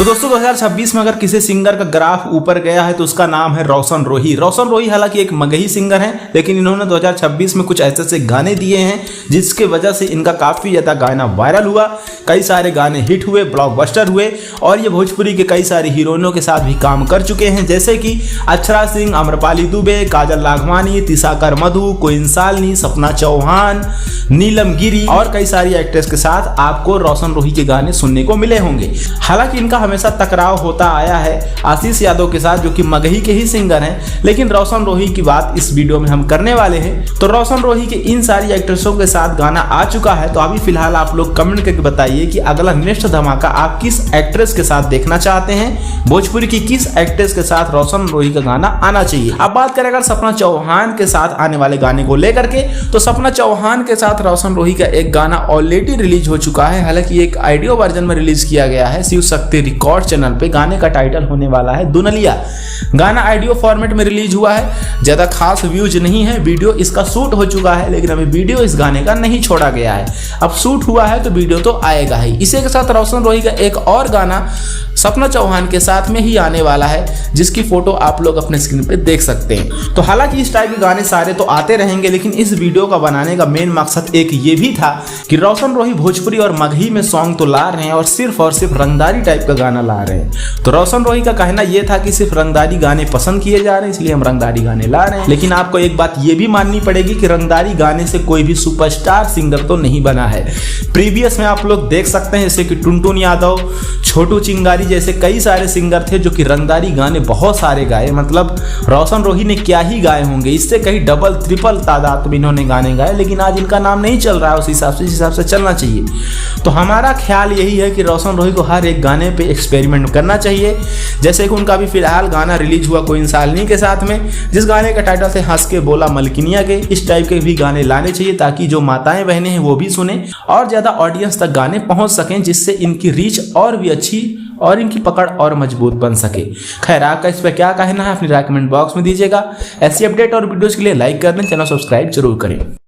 तो दोस्तों 2026 में अगर किसी सिंगर का ग्राफ ऊपर गया है तो उसका नाम है रोशन रोही। रोशन रोही हालांकि एक मगही सिंगर हैं, लेकिन इन्होंने 2026 में कुछ ऐसे गाने दिए हैं जिसके वजह से इनका काफ़ी ज़्यादा गाना वायरल हुआ, कई सारे गाने हिट हुए, ब्लॉकबस्टर हुए और ये भोजपुरी के कई सारे हीरोइनों के साथ भी काम कर चुके हैं, जैसे कि अक्षरा सिंह, आम्रपाली दुबे, काजल लाखवानी, तिसाकर मधु, कोइन सालनी, सपना चौहान, नीलम गिरी और कई सारी एक्ट्रेस के साथ आपको रोशन रोही के गाने सुनने को मिले होंगे। हालांकि इनका हमेशा टकराव होता आया है आशीष यादव के साथ, जो कि मगही के ही सिंगर हैं, लेकिन रोशन रोही की बात इस वीडियो में हम करने वाले हैं। तो रोशन रोही के इन सारी एक्ट्रेसों के साथ गाना आ चुका है, तो अभी फिलहाल आप लोग कमेंट करके बताइए कि अगला नेक्स्ट धमाका आप किस एक्ट्रेस के साथ देखना चाहते हैं, भोजपुरी की किस एक्ट्रेस के साथ रोशन रोही का गाना आना चाहिए। अब बात करें अगर सपना चौहान के साथ आने वाले गाने को लेकर के, तो सपना चौहान के साथ रोशन रोही का एक गाना ऑलरेडी रिलीज हो चुका है, हालांकि एक ऑडियो वर्जन में रिलीज किया गया है शिव शक्ति रिकॉर्ड चैनल पे। गाने का टाइटल होने वाला है दुनलिया। गाना ऑडियो फॉर्मेट में रिलीज हुआ है, ज्यादा खास व्यूज नहीं है, वीडियो इसका शूट हो चुका है, लेकिन अभी वीडियो इस गाने का नहीं छोड़ा गया है। अब शूट हुआ है तो वीडियो तो आएगा ही। इसी के साथ रोशन रोही का एक और गाना सपना चौहान के साथ में ही आने वाला है, जिसकी फोटो आप लोग अपने स्क्रीन पे देख सकते हैं। तो हालांकि इस टाइप के गाने सारे तो आते रहेंगे, लेकिन इस वीडियो का बनाने का मेन मकसद एक ये भी था कि रोशन रोही भोजपुरी और मगही में सॉन्ग तो ला रहे हैं और सिर्फ रंगदारी टाइप का गाना ला रहे हैं। तो रोशन रोही का कहना यह था कि सिर्फ रंगदारी गाने पसंद किए जा रहे हैं, इसलिए हम रंगदारी गाने ला रहे हैं। लेकिन आपको एक बात ये भी माननी पड़ेगी कि रंगदारी गाने से कोई भी सुपरस्टार सिंगर तो नहीं बना है। प्रीवियस में आप लोग देख सकते हैं जैसे कि टुनटुन यादव, छोटू चिंगारी जैसे कई सारे सिंगर थे जो कि रंगदारी गाने बहुत सारे गाए। मतलब रोशन रोही ने क्या ही गाए होंगे, इससे कहीं डबल ट्रिपल तादाद में इन्होंने गाने गाए, लेकिन आज इनका नाम नहीं चल रहा है उस हिसाब से जिस हिसाब से चलना चाहिए। तो हमारा ख्याल यही है कि रोशन रोही को हर एक गाने पे एक्सपेरिमेंट करना चाहिए, जैसे कि उनका भी फिलहाल गाना रिलीज हुआ कोइन सालनी के साथ में, जिस गाने का टाइटल से हंस के बोला मलकिनिया के। इस टाइप के भी गाने लाने चाहिए ताकि जो माताएं बहनें हैं वो भी सुने और ज्यादा ऑडियंस तक गाने पहुंच सकें, जिससे इनकी रीच और भी अच्छी और इनकी पकड़ और मजबूत बन सके। खैर आपका इस पर क्या कहना है अपनी राय कमेंट बॉक्स में दीजिएगा। ऐसी अपडेट और वीडियोस के लिए लाइक कर दें, चैनल सब्सक्राइब जरूर करें।